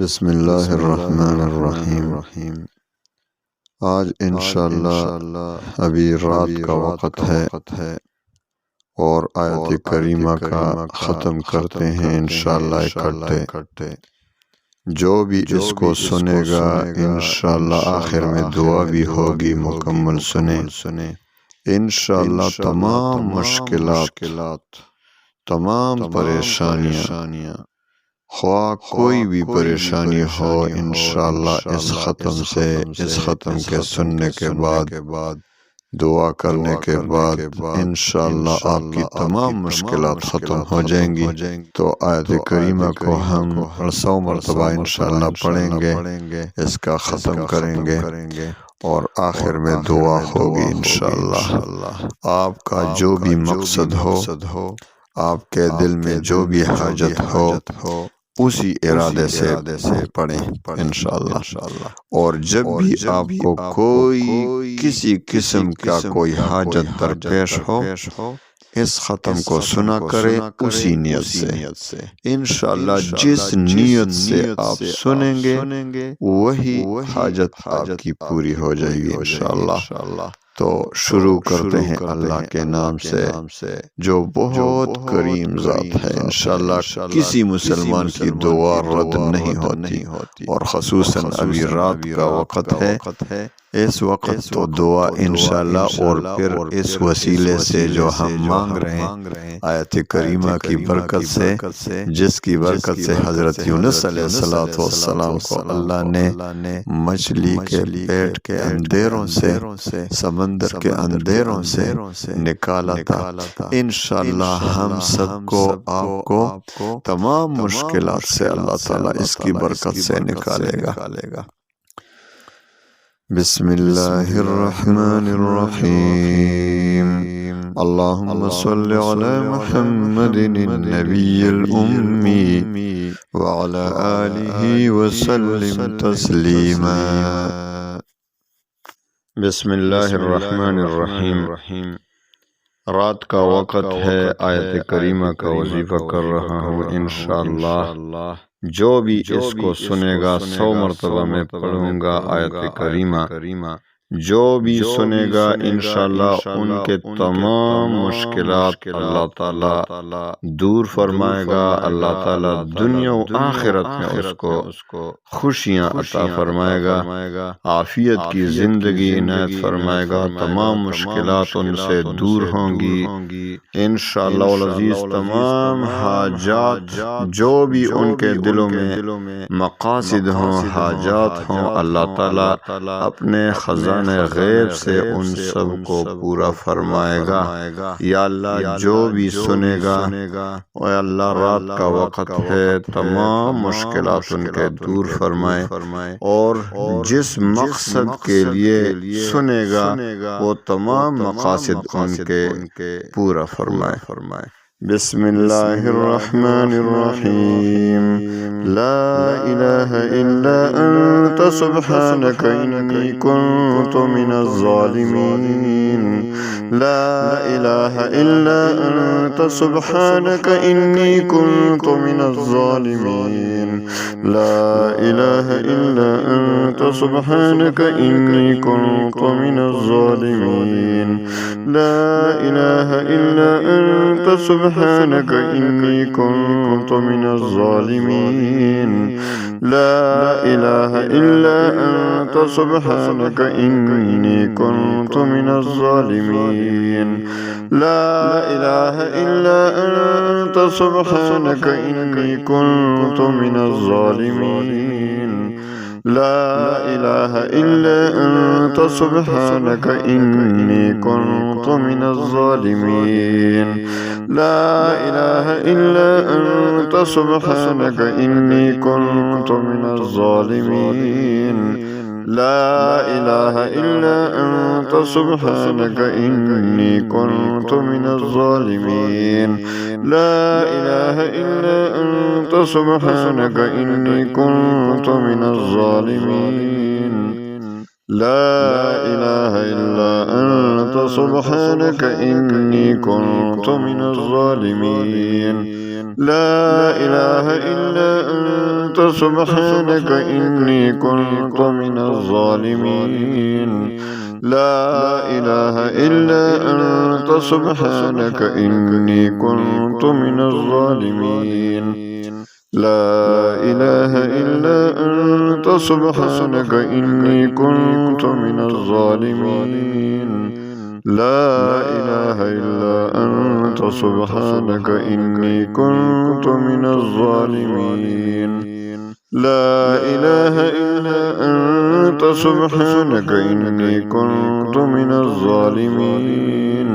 بسم اللہ الرحمن الرحیم۔ آج انشاءاللہ ابھی رات کا وقت ہے اور آیت کریمہ کا ختم کرتے ہیں انشاءاللہ اکٹھے۔ جو بھی اس کو سنے گا انشاءاللہ آخر میں دعا بھی ہوگی، مکمل سنیں انشاءاللہ۔ تمام مشکلات، تمام پریشانیاں، خواہ کوئی بھی پریشانی ہو انشاءاللہ اس ختم کے سننے کے بعد، دعا کرنے کے بعد انشاءاللہ آپ کی تمام مشکلات ختم ہو جائیں گی۔ تو آیت کریمہ کو ہم 100 مرتبہ انشاءاللہ پڑھیں گے، اس کا ختم کریں گے اور آخر میں دعا ہوگی انشاءاللہ۔ آپ کا جو بھی مقصد ہو، آپ کے دل میں جو بھی حاجت ہو، اسی ارادے سے پڑھیں انشاءاللہ۔ اور جب بھی آپ کو کوئی کسی قسم کا کوئی حاجت درپیش ہو، اس ختم کو سنا کرے اسی نیت سے انشاءاللہ۔ جس نیت سے آپ سنیں گے وہی حاجت آپ کی پوری ہو جائے گی انشاءاللہ۔ تو شروع کرتے ہیں اللہ کے نام سے جو بہت کریم ذات ہے۔ انشاءاللہ کسی مسلمان کی دعا رد نہیں ہوتی، اور خصوصاً ابھی رات کا وقت ہے، اس وقت تو دعا انشاءاللہ۔ اور پھر اس وسیلے سے جو ہم مانگ رہے ہیں آیت کریمہ کی برکت سے، جس کی برکت سے حضرت یونس علیہ السلام کو اللہ نے مچھلی کے پیٹ کے اندھیروں سے، سمندر کے اندھیروں سے نکالا تھا، انشاءاللہ ہم سب کو، آپ کو تمام مشکلات سے اللہ تعالیٰ اس کی برکت سے نکالے گا۔ بسم اللہ الرحمن الرحیم۔ اللہم صل علی محمد النبی الأمی وعلی آلہ وسلم تسلیما۔ بسم اللہ الرحمن الرحیم۔ رات کا وقت ہے، آیت کریمہ کا وظیفہ کر رہا ہوں انشاءاللہ۔ جو بھی اس کو سنے گا 100 مرتبہ میں پڑھوں گا آیت کریمہ، جو بھی سنے گا انشاءاللہ ان کے تمام مشکلات اللہ تعالیٰ دور فرمائے گا۔ اللہ تعالیٰ دنیا و آخرت میں اس کو خوشیاں عطا فرمائے گا، عافیت کی زندگی عنایت فرمائے گا، تمام مشکلات ان سے دور ہوں گی انشاءاللہ العزیز۔ تمام حاجات جو بھی ان کے دلوں میں مقاصد ہوں، حاجات ہوں، اللہ تعالیٰ اپنے خزانہ غیب سے ان سب کو پورا فرمائے گا۔ یا اللہ جو بھی سنے گا، اے اللہ رات کا وقت ہے، تمام مشکلات ان کے دور فرمائے، اور جس مقصد کے لیے سنے گا وہ تمام مقاصد ان کے پورا فرمائے۔ بسم اللہ الرحمن الرحیم۔ لا الہ الا انت سبحانک انی کنت من الظالمین۔ لا الہ الا انت سبحانک انی کنت من الظالمین۔ لا الہ الا انت سبحانک انی کنت من الظالمین۔ لا الہ الا انت سبحانک انی کنت من الظالمین۔ لا الہ الا انت سبحانک انی کنت من الظالمین۔ لا الہ الا انت سبحانک انی کنت من الظالمین۔ لا الہ الا انت سبحانک انی کنت من الظالمین۔ لا الہ الا انت سبحانک انی کنت من الظالمین۔ لا الہ الا انت سبحانک انی کنت من الظالمین۔ لا الہ الا انت سبحانک انی کنت من الظالمین۔ لا الہ الا انت سبحانک انی کنت من الظالمین۔ لا إله إلا أنت سبحانك إني كنت من الظالمين لا إله إلا أنت سبحانك إني كنت من الظالمين لا إله إلا أنت سبحانك إني كنت من الظالمين لا إله إلا أنت سبحانك إني كنت من الظالمين لا إله إلا أنت سبحانك إني كنت من الظالمين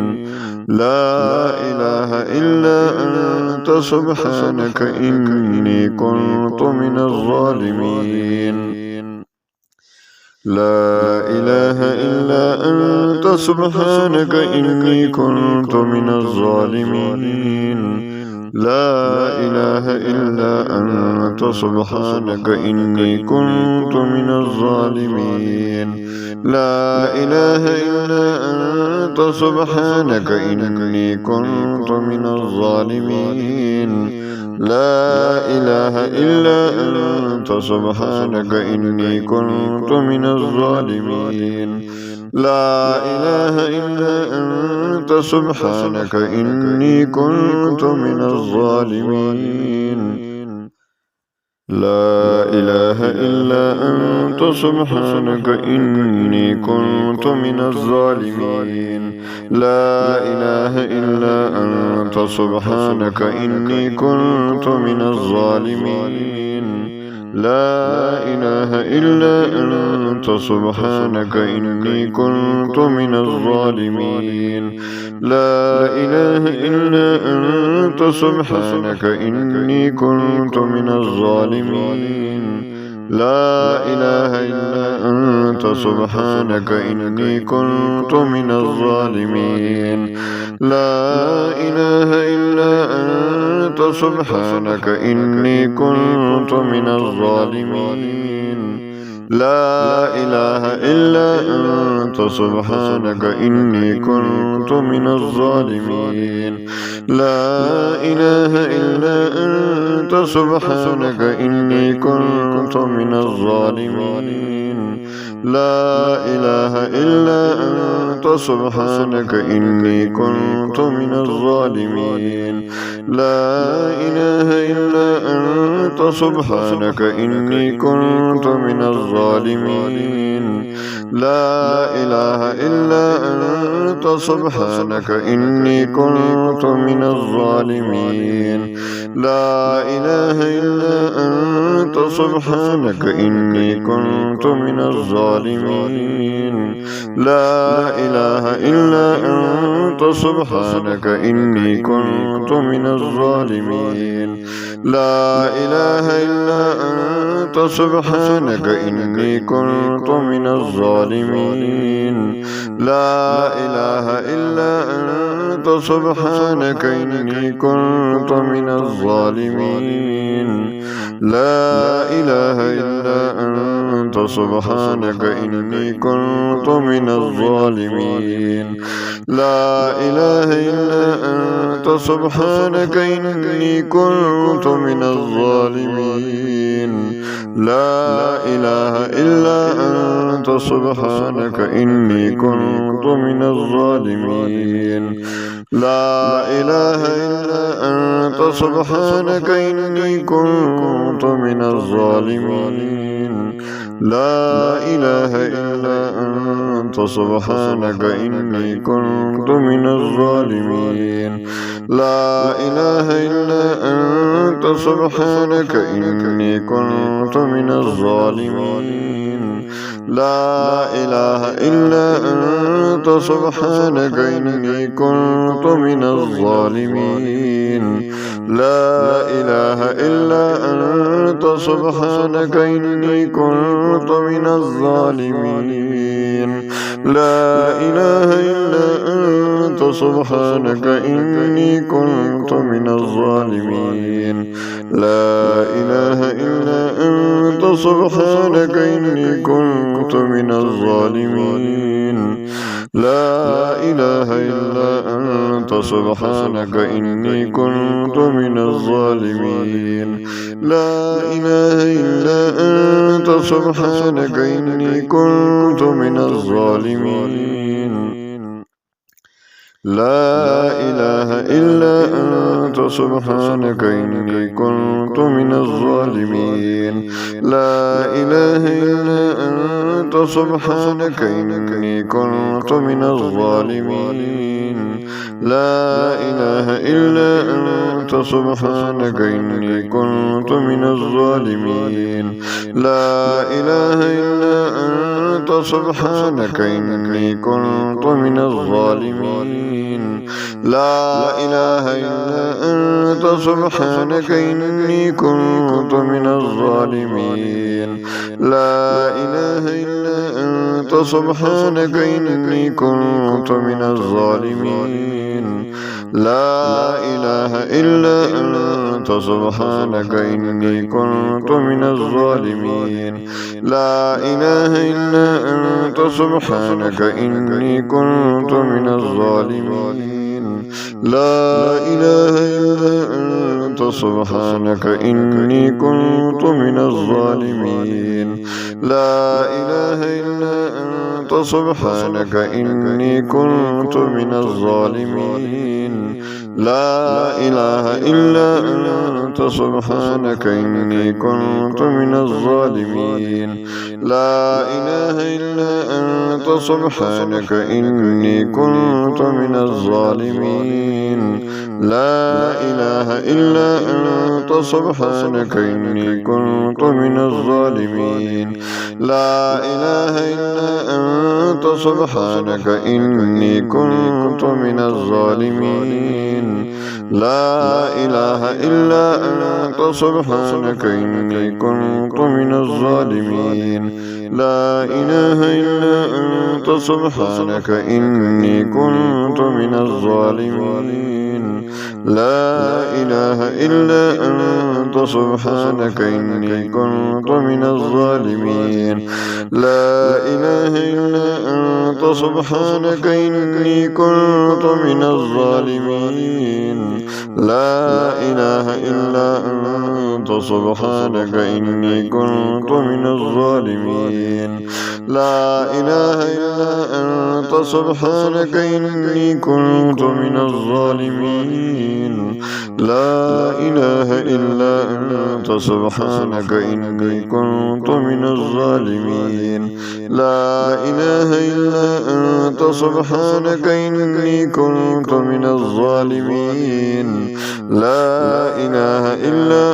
لا إله إلا أنت سبحانك إني كنت من الظالمين لا إله إلا أنت سبحانك إني كنت من الظالمين لا إله إلا أنت سبحانك إني كنت من الظالمين لا إله إلا أنت سبحانك إني كنت من الظالمين لا إله إلا أنت سبحانك إني كنت من الظالمين لا إله إلا أنت سبحانك إني كنت من الظالمين لا إله إلا أنت سبحانك إني كنت من الظالمين لا إله إلا أنت سبحانك إني كنت من الظالمين لا إله إلا أنت سبحانك إني كنت من الظالمين لا إله إلا أنت سبحانك إني كنت من الظالمين لا إله إلا أنت سبحانك إني كنت من الظالمين لا إله إلا أنت سبحانك إني كنت من الظالمين لا إله إلا أنت سبحانك إني كنت من الظالمين لا إله إلا أنت سبحانك إني كنت من الظالمين لا إله إلا أنت سبحانك إني كنت من الظالمين لا إله إلا أنت سبحانك إني كنت من الظالمين لا إله إلا أنت سبحانك إني كنت من الظالمين لا إله إلا أنت سبحانك إني كنت من الظالمين لا إله إلا أنت سبحانك إني كنت من الظالمين لا إله إلا أنت سبحانك إني كنت من الظالمين لا إله إلا أنت سبحانك إني كنت من الظالمين لا إله إلا أنت سبحانك إني كنت من الظالمين لا إله إلا أنت سبحانك إني كنت من الظالمين لا إله إلا أنت سبحانك إني كنت من الظالمين لا إله إلا أنت سبحانك إني كنت من الظالمين لا إله إلا أنت سبحانك إني كنت من الظالمين لا إله إلا أنت سبحانك إني كنت من الظالمين لا إله إلا أنت سبحانك إني كنت من الظالمين لا إله إلا أنت سبحانك إني كنت من الظالمين لا إله إلا أنت سبحانك إني كنت من الظالمين لا إله إلا أنت سبحانك إني كنت من الظالمين لا إله إلا أنت سبحانك إني كنت من الظالمين لا إله إلا أنت سبحانك إني كنت من الظالمين لا إله إلا أنت سبحانك إني كنت من الظالمين لا إله إلا أنت سبحانك إني كنت من الظالمين لا إله إلا أنت سبحانك إني كنت من الظالمين لا إله إلا أنت سبحانك إني كنت من الظالمين لا إله إلا أنت سبحانك إني كنت من الظالمين لا إله إلا أنت سبحانك إني كنت من الظالمين لا إله إلا أنت سبحانك إني كنت من الظالمين لا إله إلا أنت سبحانك إني كنت من الظالمين لا إله إلا أنت سبحانك إني كنت من الظالمين لا إله إلا أنت سبحانك إني كنت من الظالمين لا إله إلا أنت سبحانك إني كنت من الظالمين لا إله إلا أنت سبحانك إني كنت من الظالمين لا إله إلا أنت سبحانك إني كنت من الظالمين لا إله إلا أنت سبحانك إني كنت من الظالمين لا إله إلا أنت سبحانك إني كنت من الظالمين لا إله إلا أنت سبحانك إني كنت من الظالمين لا إله إلا أنت سبحانك إني كنت من الظالمين لا إله إلا أنت سبحانك إني كنت من الظالمين لا إله إلا أنت سبحانك إني كنت من الظالمين لا إله إلا أنت سبحانك إني كنت من الظالمين لا إله إلا أنت سبحانك إني كنت من الظالمين لا إله إلا أنت سبحانك إني كنت من الظالمين لا إله إلا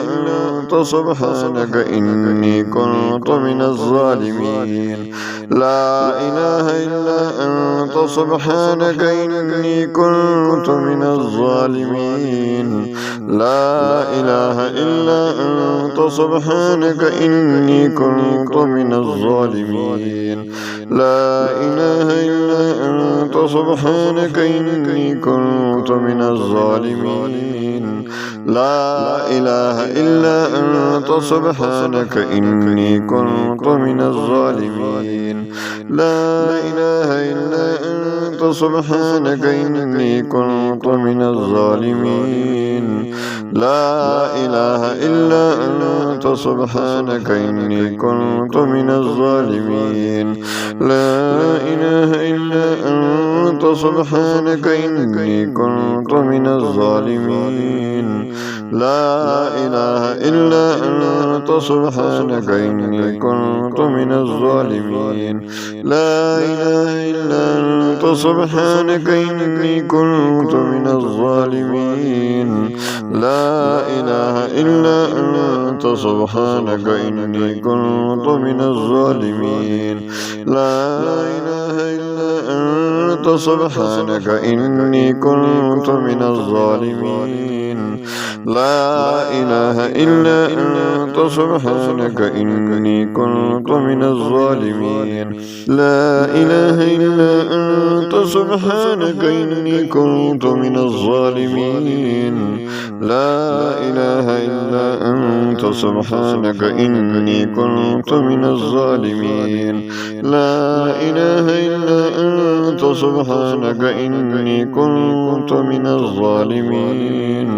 أنت سبحانك إني كنت من الظالمين لا إله إلا أنت سبحانك إني كنت من الظالمين لا إله إلا أنت سبحانك إني كنت من الظالمين لا إله إلا أنت سبحانك إني كنت من الظالمين لا إله إلا أنت سبحانك إني كنت من الظالمين لا إله إلا أنت سبحانك إني كنت من الظالمين لا إله إلا أنت سبحانك إني كنت من الظالمين لا إله إلا أنت سبحانك إني كنت من الظالمين لا إله إلا أنت سبحانك إني كنت من الظالمين لا إله إلا أنت سبحانك إني كنت من الظالمين لا إله إلا أنت سبحانك إني كنت من الظالمين لا إله إلا أنت سبحانك إني كنت من الظالمين لا إله إلا أنت سبحانك إني كنت من الظالمين لا إله إلا أنت سبحانك إني كنت من الظالمين لا إله إلا أنت سبحانك إني كنت من الظالمين لا إله إلا أنت سبحانك إني كنت من الظالمين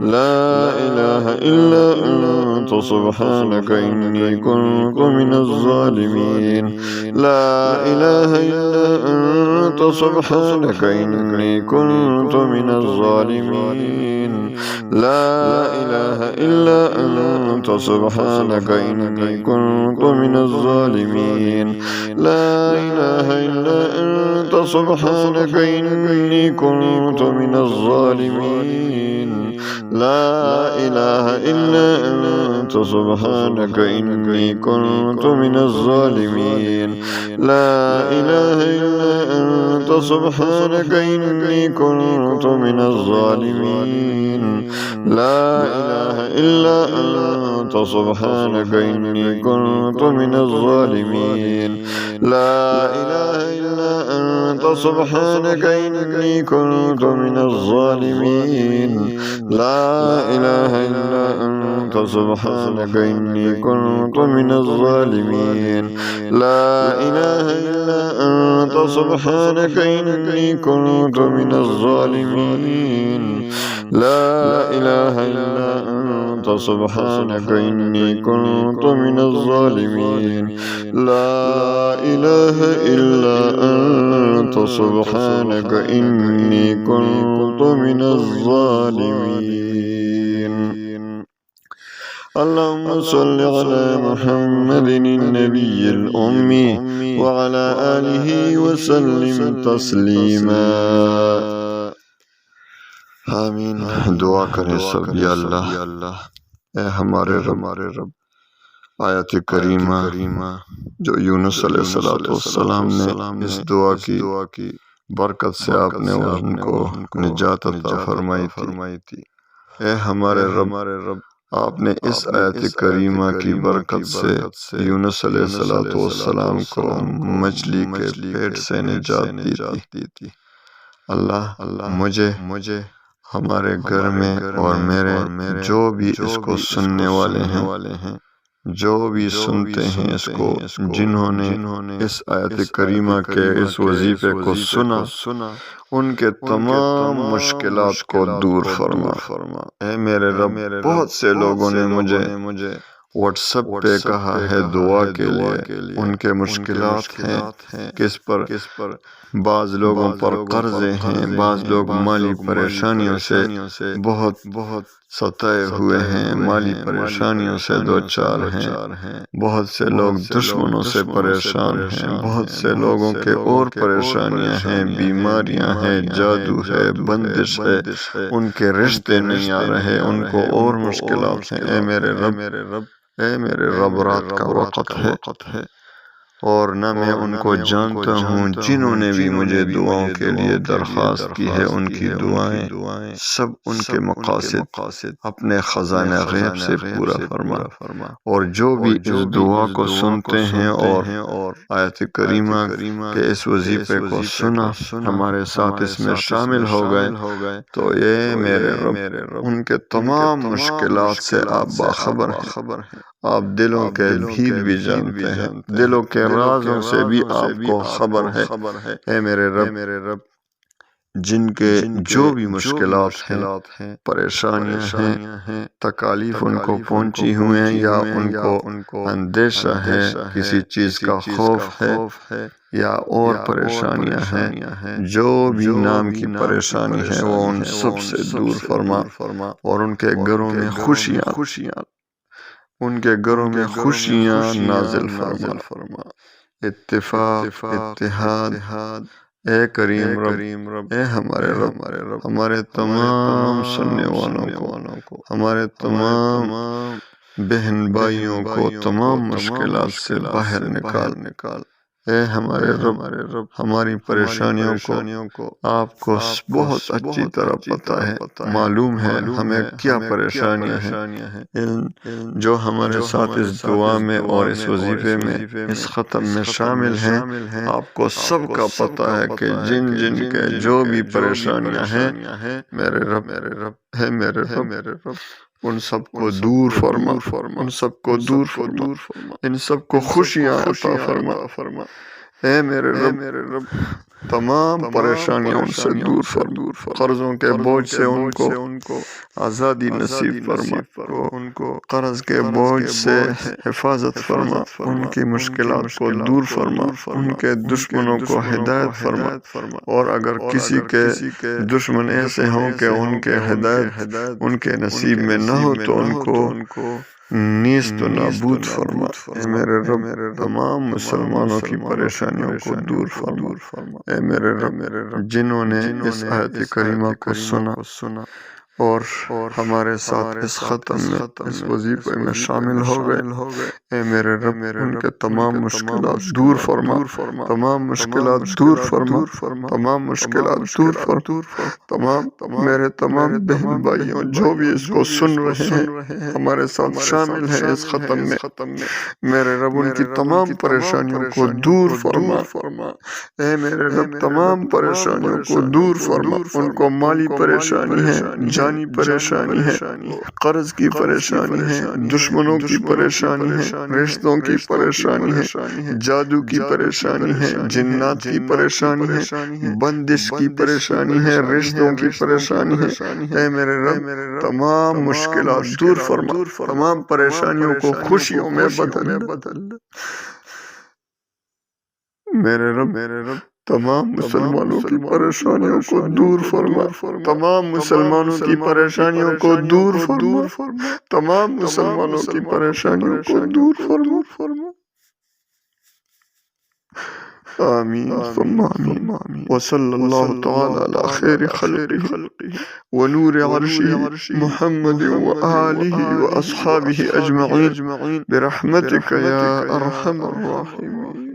لا إله إلا أنت سبحانك إني كنت من الظالمين لا إله إلا أنت سبحانك إني كنت من الظالمين لا إله إلا أنت سبحانك إني كنت من الظالمين لا إله إلا أنت سبحانك إني كنت من الظالمين لا إله إلا أنت سبحانك إني كنت من الظالمين لا إله إلا أنت سبحانك إني كنت من الظالمين لا إله إلا أنت سبحانك إني كنت من الظالمين لا إله إلا أنت سبحانك إني كنت من الظالمين لا إله إلا أنت سبحانك إني كنت من الظالمين لا إله إلا أنت سبحانك إني كنت من الظالمين لا إله إلا أنت سبحانك إني كنت من الظالمين لا إله إلا أنت سبحانك إني كنت من الظالمين اللهم صل على محمد النبي الأمي وعلى آله وسلم تسليما آمین. دعا کریں سب. یا اللہ اے ہمارے رب آیت کریمہ جو یونس علیہ السلام نے اس دعا کی برکت سے آپ نے ان کو نجات عطا فرمائی تھی. اے ہمارے رب آپ نے اس آیت کریمہ کی برکت سے یونس علیہ السلام کو مچھلی کے پیٹ سے نجات دی تھی. اللہ مجھے ہمارے گھر میں اور میرے جو بھی اس کو سننے والے ہیں جو بھی سنتے ہیں اس کو جنہوں نے اس آیت کریمہ کے اس وظیفے کو سنا ان کے تمام مشکلات کو دور فرما. اے میرے رب بہت سے لوگوں نے مجھے واٹس ایپ پہ کہا ہے دعا کے لیے. ان کے مشکلات ہیں کس پر بعض لوگوں پر قرضے ہیں بعض لوگ مالی پریشانیوں سے بہت ستائے ہوئے ہیں مالی پریشانیوں سے دوچار ہیں بہت سے لوگ دشمنوں سے پریشان ہیں بہت سے لوگوں کے اور پریشانیاں ہیں بیماریاں ہیں جادو ہے بندش ہے ان کے رشتے نہیں آ رہے ان کو اور مشکلات ہیں. اے میرے رب رات کا وقت ہے اور نہ میں ان کو جانتا ہوں جنہوں نے بھی مجھے دعاؤں کے لیے درخواست کی ہے. ان کی دعائیں سب ان کے مقاصد اپنے خزانہ غیب سے پورا فرما. اور جو بھی اس دعا کو سنتے ہیں اور آیت کریمہ کے اس وظیفے کو سنا ہمارے ساتھ اس میں شامل ہو گئے تو یہ میرے رب ان کے تمام مشکلات سے آپ باخبر ہیں. آپ دلوں کے بھید بھی جانتے ہیں دلوں کے رازوں سے بھی آپ کو خبر ہے. اے میرے رب جن کے جو بھی مشکلات ہیں پریشانیاں ہیں تکالیف ان کو پہنچی ہوئے ہیں یا ان کو اندیشہ ہے کسی چیز کا خوف ہے یا اور پریشانیاں ہیں جو بھی نام کی پریشانی ہے وہ ان سب سے دور فرما اور ان کے گھروں میں خوشیاں نازل فرما. اتفاق اتحاد. اے کریم رب اے ہمارے رب ہمارے تمام سننے والوں کو ہمارے تمام بہن بھائیوں کو تمام مشکلات سے باہر نکال. اے ہمارے رب ہماری پریشانیوں کو آپ کو بہت اچھی طرح پتہ ہے، معلوم ہے ہمیں کیا پریشانیاں ہیں، جو ہمارے ساتھ اس دعا میں اور اس وظیفے میں اس ختم میں شامل ہیں۔ آپ کو سب کا پتہ ہے کہ جن کے جو بھی پریشانیاں ہیں، میرے رب ہے میرے رب ان سب کو دور فرما، ان سب کو دور فرما، ان سب کو خوشیاں عطا فرما۔ اے میرے رب تمام پریشانیوں ان سے دور فرما، قرضوں کے بوجھ سے ان کو آزادی نصیب فرما، ان کو قرض کے بوجھ سے حفاظت فرما، ان کی مشکلات کو دور فرما، ان کے دشمنوں کو ہدایت فرما، اور اگر کسی کے دشمن ایسے ہوں کہ ان کے ہدایت ان کے نصیب میں نہ ہو تو ان کو نیست و نابود فرما۔ اے میرے رب تمام مسلمانوں کی پریشانیوں کو دور فرما۔ اے میرے رب جنہوں نے اس آیت کریمہ کو سنا اور ہمارے ساتھ اس ختم میں اس وظیفے میں شامل ہو گئے، اے میرے رب ان کے تمام مشکلات دور فرما، تمام مشکلات دور فرما، تمام مشکلات دور فرما۔ میرے تمام بہن بھائیوں جو بھی اس کو سن رہے ہیں ہمارے ساتھ شامل ہیں اس ختم میں، میرے رب ان کی تمام پریشانیوں کو دور فرما۔ اے میرے رب تمام پریشانیوں کو دور فرما، ان کو مالی پریشانی ہے، جانی پریشانی ہے، قرض کی پریشانی ہے، دشمنوں کی پریشانی ہے، رشتوں کی پریشانی ہے، جادو کی پریشانی ہے، جنات کی پریشانی ہے، بندش کی پریشانی ہے، رشتوں کی پریشانی ہے۔ اے میرے رب تمام مشکلات دور فرما، تمام پریشانیوں کو خوشیوں میں بدل۔ میرے رب تمام مسلمانوں کی پریشانیوں کو دور فرما، تمام مسلمانوں کی پریشانیوں کو دور فرما، تمام مسلمانوں کی پریشانیوں کو دور فرما۔ آمین ثم آمین۔ وصلی اللہ تعالی علی خیر خلقہ ونور عرشہ محمد وآلہ واصحابہ اجمعین برحمتک یا ارحم الراحمین۔